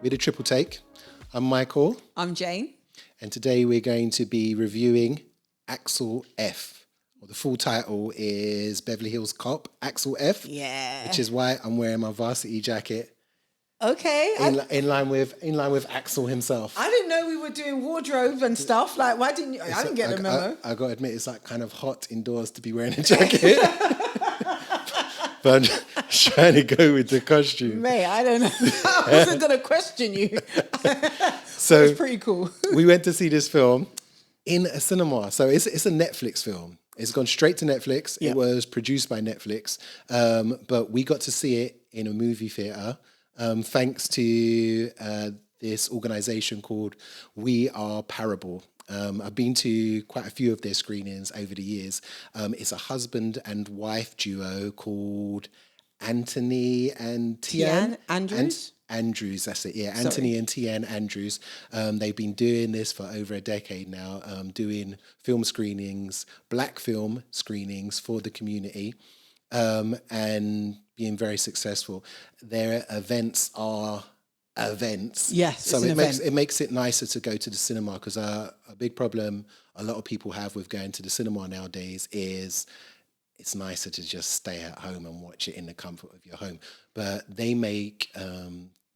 We're the Triple Take. I'm Michael. I'm Jane. And today we're going to be reviewing Axel F. Well, the full title is Beverly Hills Cop, Axel F. Yeah. Which is why I'm wearing my varsity jacket. Okay. In line with Axel himself. I didn't know we were doing wardrobe and stuff. Like, why didn't you? I didn't get the memo. I got to admit, it's like kind of hot indoors to be wearing a jacket. But I'm just trying to go with the costume. Mate, I don't know. I wasn't going to question you. So it's pretty cool. We went to see this film in a cinema. So it's a Netflix film. It's gone straight to Netflix. Yep. It was produced by Netflix. But we got to see it in a movie theater thanks to this organization called We Are Parable. I've been to quite a few of their screenings over the years. It's a husband and wife duo called Anthony and Tian Andrews? Andrews, that's it. Yeah, Anthony and Tian Andrews. They've been doing this for over a decade now, doing film screenings, black film screenings for the community, and being very successful. Their events are events. Yes, so it makes it nicer to go to the cinema, because a big problem a lot of people have with going to the cinema nowadays is it's nicer to just stay at home and watch it in the comfort of your home. But they make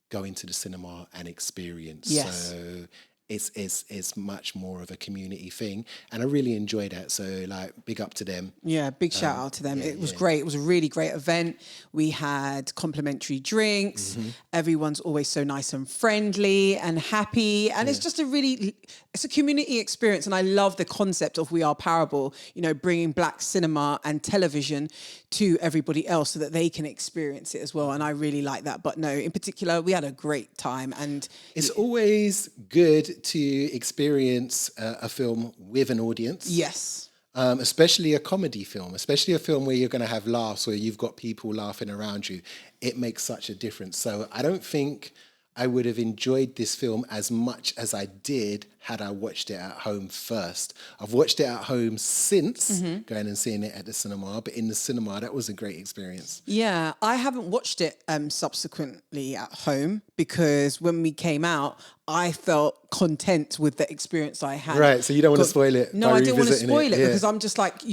going to the cinema an experience. Yes. So it's much more of a community thing, and I really enjoy that. So like, big up to them. Yeah, big shout out to them. It was great. It was a really great event. We had complimentary drinks. Mm-hmm. Everyone's always so nice and friendly and happy, and it's just it's a community experience. And I love the concept of We Are Parable, bringing black cinema and television to everybody else so that they can experience it as well. And I really like that. But no, in particular, we had a great time. And it's always good to experience a film with an audience. Yes. Especially a comedy film, especially a film where you're going to have laughs, where you've got people laughing around you. It makes such a difference. So I don't think I would have enjoyed this film as much as I did had I watched it at home first. I've watched it at home since going and seeing it at the cinema, but in the cinema, that was a great experience. Yeah, I haven't watched it subsequently at home, because when we came out, I felt content with the experience I had. Right, so you don't want to spoil it. No, I didn't want to spoil it because I'm just like,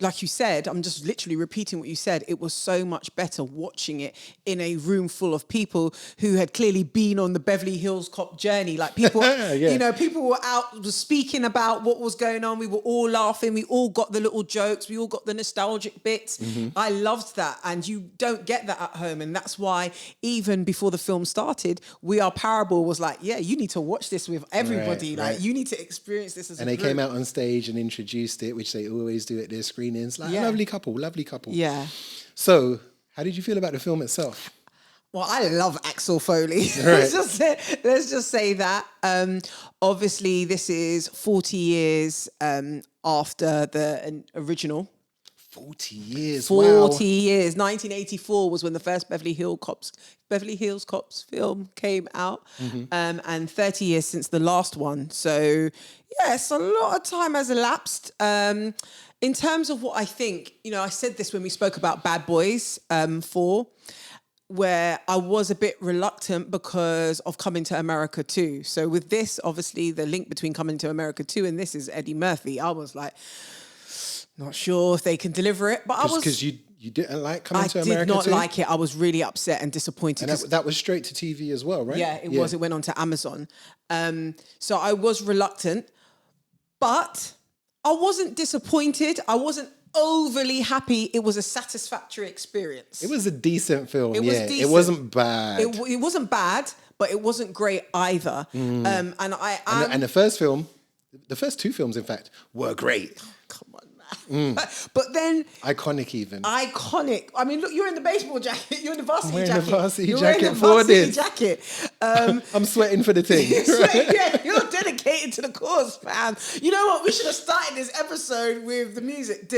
like you said, I'm just literally repeating what you said. It was so much better watching it in a room full of people who had clearly been on the Beverly Hills Cop journey. Like people, people were out speaking about what was going on. We were all laughing. We all got the little jokes. We all got the nostalgic bits. Mm-hmm. I loved that. And you don't get that at home. And that's why even before the film started, We Are Parable was like, yeah, you need to watch this with everybody. Right. You need to experience this as a group. And they came out on stage and introduced it, which they always do at their screenings. Like, lovely couple. Yeah. So, how did you feel about the film itself? Well, I love Axel Foley. Right. let's just say that. Obviously, this is 40 years after the original. 40 years. 40 years. 1984 was when the first Beverly Hills Cops film came out, and 30 years since the last one. So, yes, a lot of time has elapsed. In terms of what I think, I said this when we spoke about Bad Boys 4, where I was a bit reluctant because of Coming to America 2. So with this, obviously, the link between Coming to America 2 and this is Eddie Murphy. I was like, not sure if they can deliver it, but because you didn't like Coming to America 2? I did not like it. I was really upset and disappointed. And that was straight to TV as well, right? Yeah, it was. It went on to Amazon. So I was reluctant, but I wasn't disappointed. I wasn't overly happy. It was a satisfactory experience. It was a decent film. It was decent. It wasn't bad. It wasn't bad, but it wasn't great either. And the first film, the first two films, in fact, were great. Come on, man. But then... Iconic even. Iconic. I mean, look, you're in the baseball jacket. You're in the varsity jacket. You're wearing the varsity jacket. I'm sweating for the team. Yeah, you're dedicated to the cause, fam. You know what? We should have started this episode with the music.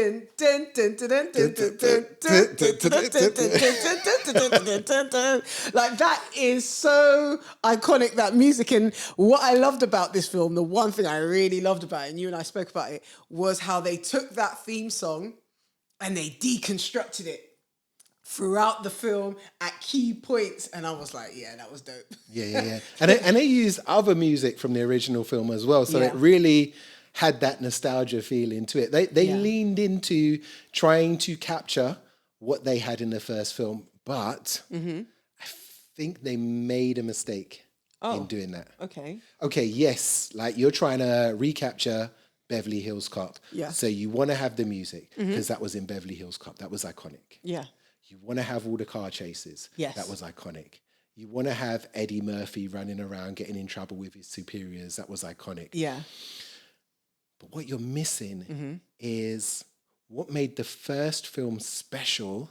Like, that is so iconic, that music. And what I loved about this film, the one thing I really loved about it, and you and I spoke about it, was how they took that theme song and they deconstructed it throughout the film at key points. And I was like, yeah, that was dope. Yeah. And they used other music from the original film as well. So Yeah. it really had that nostalgia feeling to it. They leaned into trying to capture what they had in the first film, but I think they made a mistake in doing that. Okay, yes, like you're trying to recapture Beverly Hills Cop. Yeah. So you want to have the music because that was in Beverly Hills Cop. That was iconic. Yeah. You want to have all the car chases. Yes. That was iconic. You want to have Eddie Murphy running around getting in trouble with his superiors. That was iconic. Yeah. But what you're missing is what made the first film special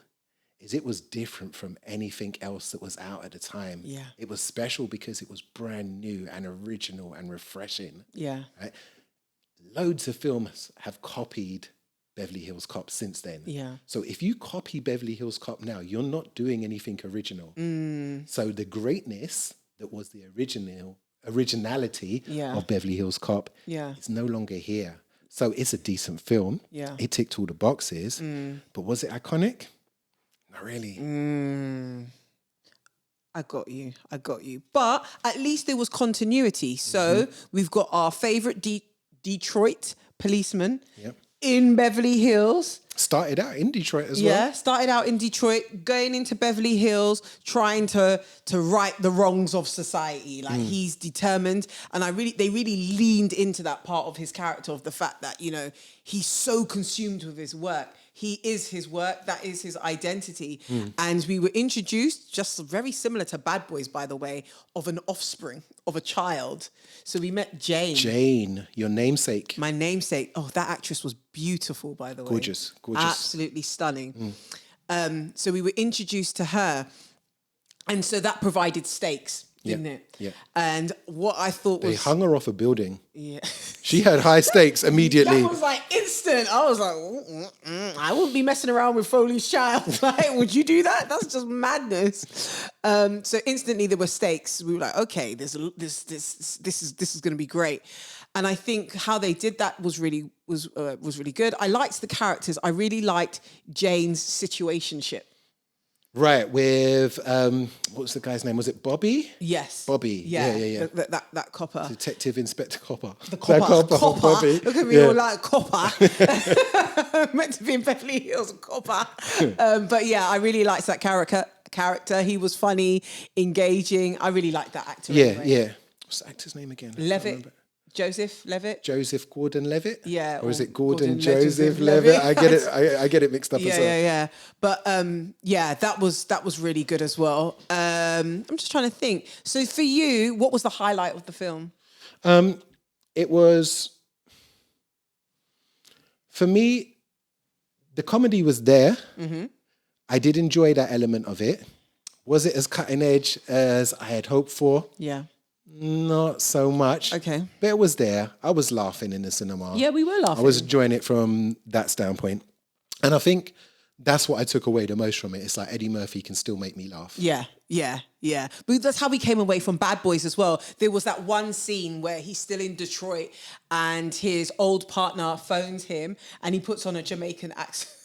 is it was different from anything else that was out at the time. Yeah. It was special because it was brand new and original and refreshing. Yeah. Right? Loads of films have copied Beverly Hills Cop since then. Yeah. So if you copy Beverly Hills Cop now, you're not doing anything original. So the greatness that was the originality of Beverly Hills Cop is no longer here. So it's a decent film. Yeah. It ticked all the boxes. But was it iconic? Not really. I got you. But at least there was continuity. So we've got our favorite Detroit policeman in Beverly Hills. Started out in Detroit as well. Yeah, started out in Detroit, going into Beverly Hills, trying to right the wrongs of society. Like he's determined, and they really leaned into that part of his character, of the fact that, you know, he's so consumed with his work. He is his work. That is his identity. And we were introduced, just very similar to Bad Boys, by the way, of an offspring, of a child. So we met Jane. Jane, your namesake. My namesake. Oh, that actress was beautiful, by the way. Gorgeous. Absolutely stunning. So we were introduced to her. And so that provided stakes, didn't it? Yeah. And what I thought was... They hung her off a building. Yeah. She had high stakes immediately. That was like instant. I was like, I wouldn't be messing around with Foley's child. Like, would you do that? That's just madness. So instantly there were stakes. We were like, okay, this is going to be great. And I think how they did that was really good. I liked the characters. I really liked Jane's situationship. Right, with what was the guy's name? Was it Bobby? Yes. Bobby. Yeah. That copper. Detective Inspector Copper. The copper. Bobby. Look at me all like copper. Meant to be in Beverly Hills, copper. But yeah, I really liked that character. He was funny, engaging. I really liked that actor. Yeah. What's the actor's name again? Levitt. Joseph Levitt. Joseph Gordon-Levitt? Yeah. Or is it Gordon Joseph Levitt? I get it. I get it mixed up as well. Yeah. But that was really good as well. I'm just trying to think. So for you, what was the highlight of the film? It was, for me, the comedy was there. I did enjoy that element of it. Was it as cutting edge as I had hoped for? Yeah. Not so much. Okay. But it was there. I was laughing in the cinema. Yeah, we were laughing. I was enjoying it from that standpoint. And I think that's what I took away the most from it. It's like Eddie Murphy can still make me laugh. Yeah. But that's how we came away from Bad Boys as well. There was that one scene where he's still in Detroit and his old partner phones him and he puts on a Jamaican accent.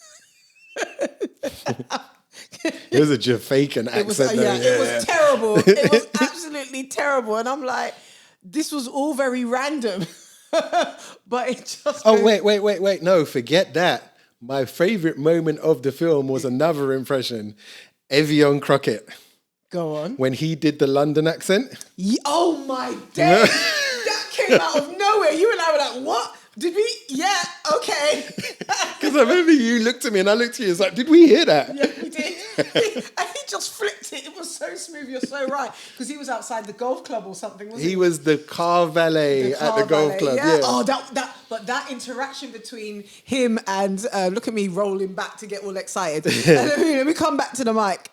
It was a Jamaican accent. It was terrible. It was absolutely terrible. And I'm like, this was all very random. But it just... Oh, wait. No, forget that. My favourite moment of the film was another impression. Evian Crockett. Go on. When he did the London accent. Oh, my days. That came out of nowhere. You and I were like, what? Did we? Yeah, okay. Because I remember you looked at me and I looked at you. It's like, did we hear that? Yeah, we did. And he just flipped it. It was so smooth. You're so right. Because he was outside the golf club or something, wasn't he? He was the car valet at the golf club. Yeah. Oh, but that interaction between him and look at me rolling back to get all excited. Let me come back to the mic.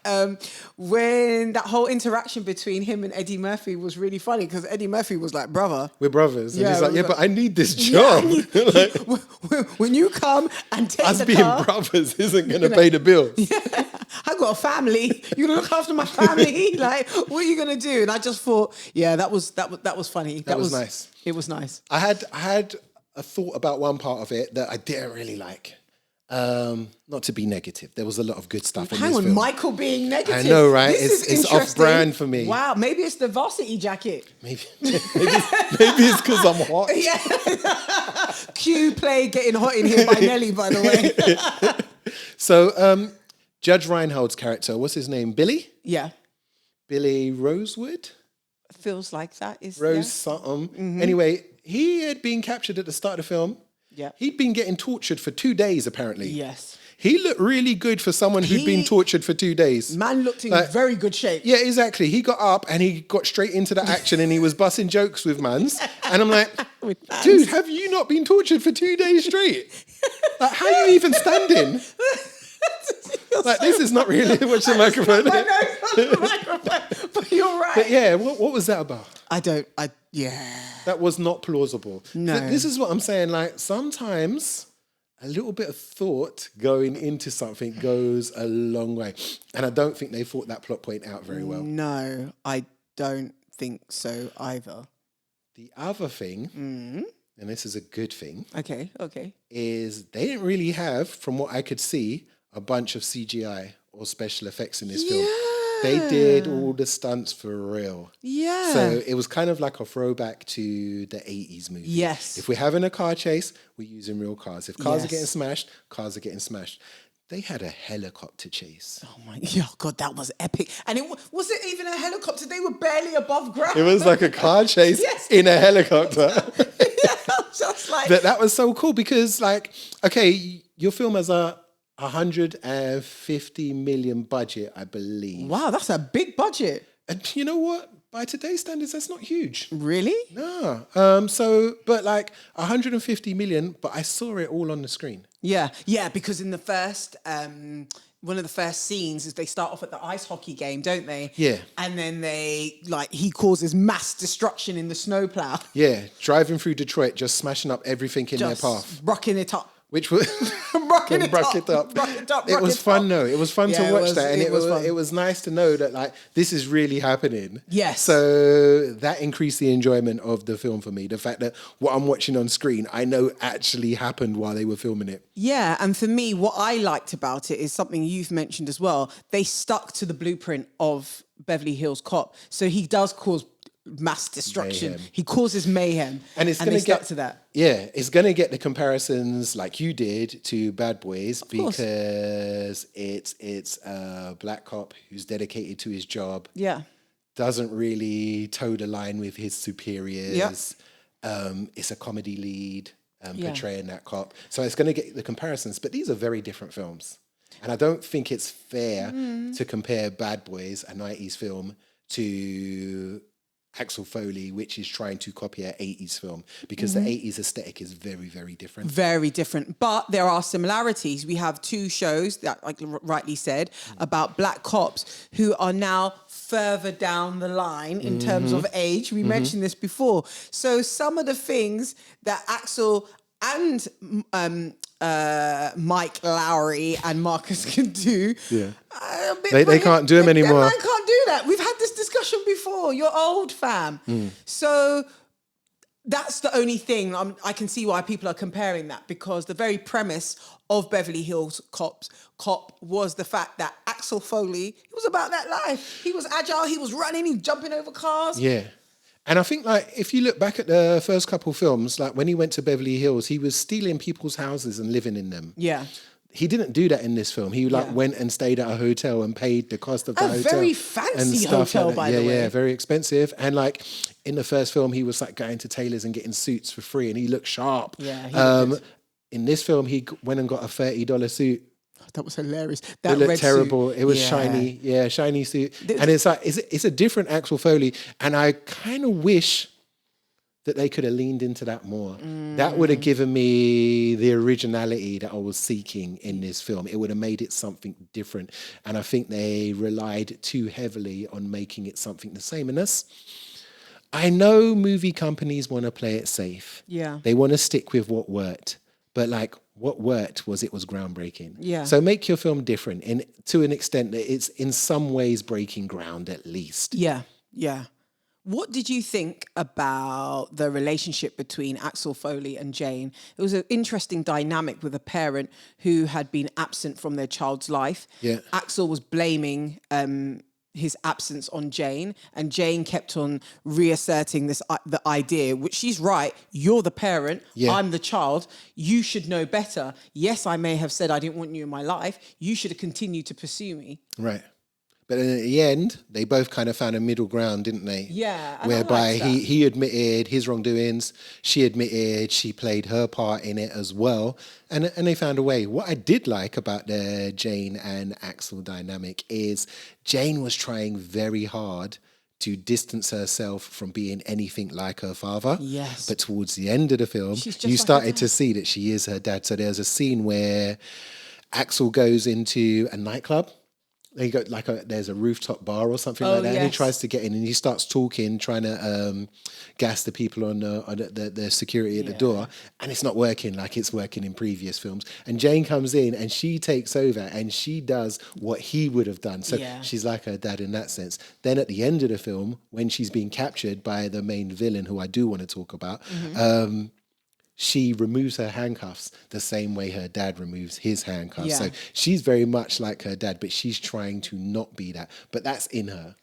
When that whole interaction between him and Eddie Murphy was really funny because Eddie Murphy was like, brother. We're brothers. And he's like, but I need this Yeah, job. When you come and take us the being car, brothers isn't going to pay the bills. Yeah, I got a family. You're gonna look after my family. Like, what are you gonna do? And I just thought, yeah, that was funny. That was nice. It was nice. I had a thought about one part of it that I didn't really like. Not to be negative, there was a lot of good stuff in Hang this on, film. Michael being negative. I know, right? This is It's off brand for me. Wow, maybe it's the varsity jacket. Maybe it's because I'm hot. Yeah. Cue play Getting Hot in Here by Nelly, by the way. So, Judge Reinhold's character, what's his name? Billy? Yeah. Billy Rosewood? Feels like that is Rose something. Anyway, he had been captured at the start of the film. Yeah. He'd been getting tortured for 2 days, apparently. Yes. He looked really good for someone who'd been tortured for 2 days. Man looked in very good shape. Yeah, exactly. He got up and he got straight into the action and he was busting jokes with mans. And I'm like, dude, have you not been tortured for 2 days straight? Like, how are you even standing? Like, this is not really what's the microphone. I know it's not the microphone, but you're right. But yeah, what was that about? Yeah. That was not plausible. No. This is what I'm saying. Like, sometimes a little bit of thought going into something goes a long way. And I don't think they thought that plot point out very well. No, I don't think so either. The other thing, and this is a good thing, Okay. is they didn't really have, from what I could see, a bunch of CGI or special effects in this film. They did all the stunts for real. Yeah. So it was kind of like a throwback to the 80s movie. Yes. If we're having a car chase, we're using real cars. If cars are Yes. getting smashed, cars are getting smashed. They had a helicopter chase. Oh my God, that was epic. And was it even a helicopter? They were barely above ground. It was like a car chase Yes. in a helicopter. Just like That was so cool because, like, okay, your film has a 150 million budget, I believe. wow, that's a big budget. And you know what? By today's standards, that's not huge. Really? No. But like 150 million, but I saw it all on the screen. Yeah, because in the first, one of the first scenes is they start off at the ice hockey game, don't they? Yeah. And then he causes mass destruction in the snowplow. Yeah, driving through Detroit, just smashing up everything in their path. Rocking it up. Which was Rocking it rock up. it up. Rock it up, It rock was it fun up. though. It was fun Yeah, to watch it was- that, and it was fun. it was nice to know that like this is really happening. Yes. So that increased the enjoyment of the film for me. The fact that what I'm watching on screen, I know actually happened while they were filming it. Yeah, and for me, what I liked about it is something you've mentioned as well. They stuck to the blueprint of Beverly Hills Cop. So he does cause mass destruction. Mayhem. He causes mayhem. And it's they going to stuck get to that. Yeah, it's going to get the comparisons like you did to Bad Boys course. because it's a black cop who's dedicated to his job. Yeah. Doesn't really toe the line with his superiors. Yep. It's a comedy lead Yeah. portraying that cop. So it's going to get the comparisons, but these are very different films. And I don't think it's fair to compare Bad Boys, a 90s film, to Axel Foley, which is trying to copy an 80s film, because the 80s aesthetic is very, very different. Very different. But there are similarities. We have two shows that, like rightly said, about black cops who are now further down the line in terms of age. We mentioned this before. So some of the things that Axel and Mike Lowry and Marcus can do. Yeah. They can't do them anymore. They can't do that. We've had this discussion before. You're old, fam. So that's the only thing I can see why people are comparing that, because the very premise of Beverly Hills Cop was the fact that Axel Foley, he was about that life. He was agile. He was running. He was jumping over cars. Yeah. And I think, like, if you look back at the first couple films, like when he went to Beverly Hills, he was stealing people's houses and living in them. Yeah. He didn't do that in this film. He went and stayed at a hotel and paid the cost of the hotel. A very fancy hotel, like that. by the way. Yeah, very expensive. And like in the first film, he was like going to tailors and getting suits for free, and he looked sharp. Yeah, he looked good. In this film, he went and got a $30 suit. That was hilarious. It That looked red terrible. suit. It was Yeah. shiny. Yeah, shiny suit. And it's like, it's a different Axel Foley. And I kind of wish that they could have leaned into that more. That would have given me the originality that I was seeking in this film. It would have made it something different. And I think they relied too heavily on making it something the same. And that's, I know movie companies want to play it safe. Yeah. They want to stick with what worked. But like what worked was it was groundbreaking. Yeah. So make your film different. And to an extent that it's in some ways breaking ground at least. Yeah, yeah. What did you think about the relationship between Axel Foley and Jane? It was an interesting dynamic with a parent who had been absent from their child's life. Yeah. Axel was blaming his absence on Jane, and Jane kept on reasserting the idea, which she's right. You're the parent. Yeah. I'm the child. You should know better. Yes, I may have said I didn't want you in my life. You should have continued to pursue me. Right. But then at the end, they both kind of found a middle ground, didn't they? Yeah. And whereby he admitted his wrongdoings, she admitted she played her part in it as well, and they found a way. What I did like about the Jane and Axel dynamic is Jane was trying very hard to distance herself from being anything like her father. Yes. But towards the end of the film, you started to see that she is her dad. So there's a scene where Axel goes into a nightclub. They go there's a rooftop bar or something like that, and he tries to get in, and he starts talking, trying to gas the people on the security at the door, and it's not working like it's working in previous films. And Jane comes in, and she takes over, and she does what he would have done. So she's like her dad in that sense. Then at the end of the film, when she's being captured by the main villain, who I do want to talk about, she removes her handcuffs the same way her dad removes his handcuffs. Yeah. So she's very much like her dad, but she's trying to not be that. But that's in her.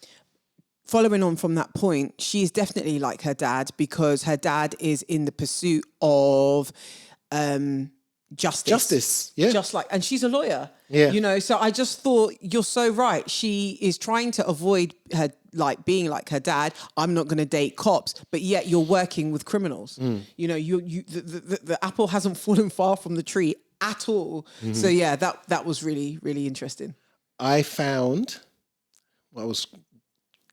Following on from that point, she's definitely like her dad, because her dad is in the pursuit of justice. Yeah. And she's a lawyer. Yeah. You know, so I just thought, you're so right. She is trying to avoid her being like her dad. I'm not going to date cops, but yet you're working with criminals. You know, the apple hasn't fallen far from the tree at all. So yeah, that was really, really interesting. I found what I was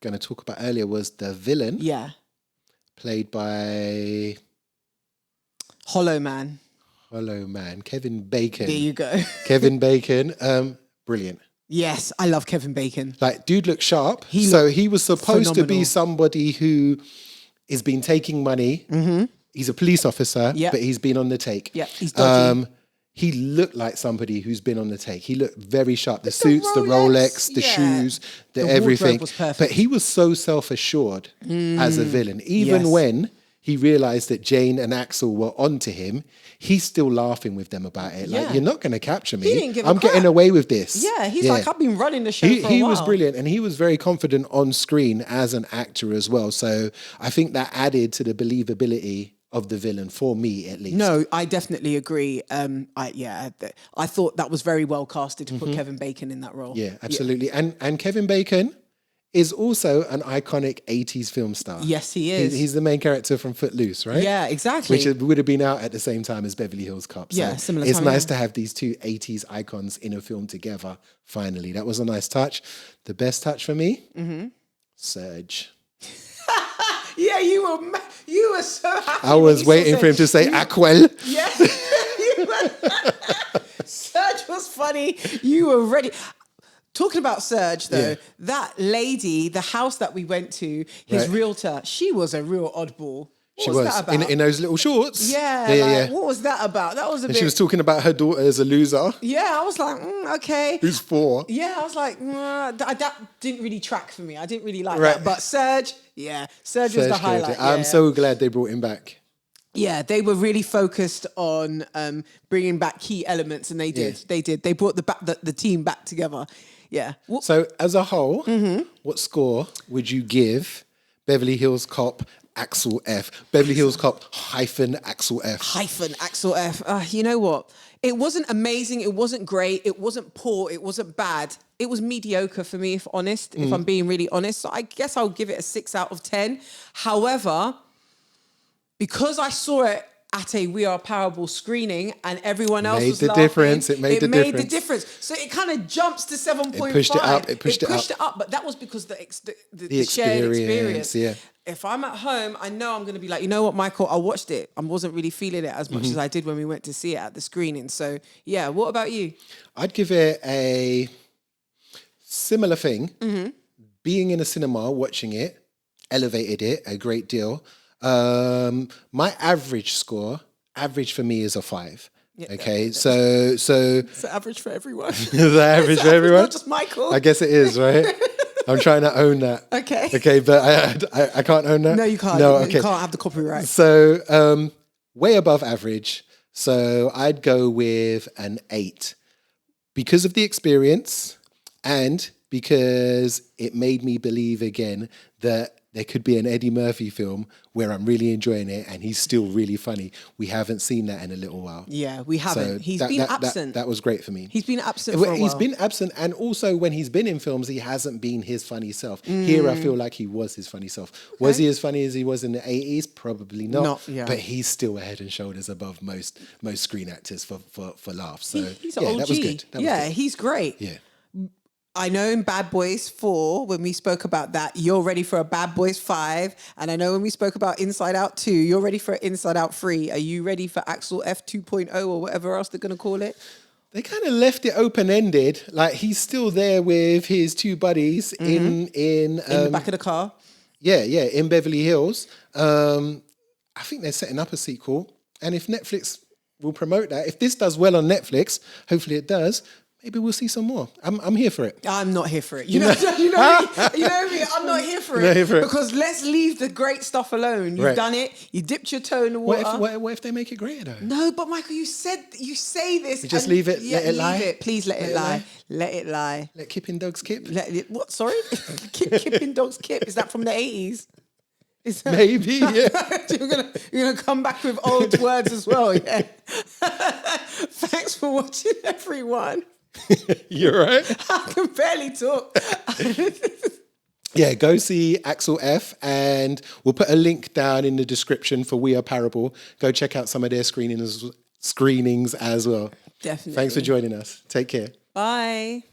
going to talk about earlier was the villain. Yeah. Played by Hollow Man, Kevin Bacon. There you go. Kevin Bacon, brilliant. Yes, I love Kevin Bacon. Like, dude looked sharp. He was supposed to be somebody who has been taking money. He's a police officer, but he's been on the take. Yeah, he's dodgy. He looked like somebody who's been on the take. He looked very sharp. The suits, the Rolex, the shoes, the everything. Was perfect. But he was so self-assured as a villain. Even when he realized that Jane and Axel were onto him, he's still laughing with them about it. Like, you're not going to capture me. He didn't give a I'm crap. getting away with this. Yeah, he's like, I've been running the show for a while. He was brilliant, and he was very confident on screen as an actor as well. So I think that added to the believability of the villain, for me at least. No, I definitely agree. I thought that was very well casted to put Kevin Bacon in that role. Yeah, absolutely. Yeah. And Kevin Bacon is also an iconic 80s film star. Yes, he is. He's the main character from Footloose, right? Yeah, exactly. Which would have been out at the same time as Beverly Hills Cop. So yeah, similar it's time, nice to have these two 80s icons in a film together, finally. That was a nice touch. The best touch for me? Surge. Yeah, you were so happy. I was waiting for him to say Aquel. Yeah. Surge was funny. You were ready. Talking about Surge, though, that lady, the house that we went to, his realtor, she was a real oddball. What was that about? In those little shorts. Yeah. What was that about? That was a bit. She was talking about her daughter as a loser. Yeah, I was like, okay. Who's 4? Yeah, I was like, that didn't really track for me. I didn't really like that. But Surge was the highlight. I'm so glad they brought him back. Yeah, they were really focused on bringing back key elements, and they did. Yeah. They did. They brought the team back together. Yeah. So as a whole, what score would you give Beverly Hills Cop Axel F? Beverly Hills Cop -Axel F. -Axel F. You know what? It wasn't amazing. It wasn't great. It wasn't poor. It wasn't bad. It was mediocre for me, if I'm being really honest. So I guess I'll give it a 6 out of 10. However, because I saw it at a We Are Parable screening and everyone else was laughing. It made the difference. So it kind of jumps to 7.5. It pushed it up. But that was because the shared experience. Yeah. If I'm at home, I know I'm going to be like, you know what, Michael, I watched it. I wasn't really feeling it as much as I did when we went to see it at the screening. So, yeah, what about you? I'd give it a similar thing. Being in a cinema, watching it, elevated it a great deal. My average for me is a 5. Yeah, okay, so it's the average for everyone. The average for everyone? Not just Michael. I guess it is, right? I'm trying to own that. Okay. Okay, but I can't own that? No, you can't. No, You okay. can't have the copyright. So, way above average. So I'd go with an 8 because of the experience and because it made me believe again that there could be an Eddie Murphy film where I'm really enjoying it and he's still really funny. We haven't seen that in a little while. Yeah, we haven't. So He's been absent. That was great for me. He's been absent for a while. He's been absent, and also when he's been in films, he hasn't been his funny self. Here, I feel like he was his funny self. Okay. Was he as funny as he was in the 80s? Probably not. Yeah. But he's still a head and shoulders above most screen actors for laughs. So he's an OG. That was good. That was good. He's great. Yeah. I know in Bad Boys 4, when we spoke about that, you're ready for a Bad Boys 5. And I know when we spoke about Inside Out 2, you're ready for Inside Out 3. Are you ready for Axel F 2.0 or whatever else they're going to call it? They kind of left it open-ended. Like, he's still there with his two buddies in the back of the car. Yeah, in Beverly Hills. I think they're setting up a sequel. And if Netflix will promote that, if this does well on Netflix, hopefully it does, maybe we'll see some more. I'm here for it. I'm not here for it. You know me. I'm not here for it. Because let's leave the great stuff alone. You've done it. You dipped your toe in the water. What if they make it greater though? No, but Michael, you say this. You just leave it. Let it lie. Leave it. Please let it lie. Let it lie. Let kipping dogs kip. What? Sorry, kipping dogs kip. Is that from the 80s? Maybe, yeah. You're gonna come back with old words as well, yeah. Thanks for watching, everyone. You're right. I can barely talk. Yeah, go see Axel F, and we'll put a link down in the description for We Are Parable. Go check out some of their screenings as well. Definitely. Thanks for joining us. Take care. Bye.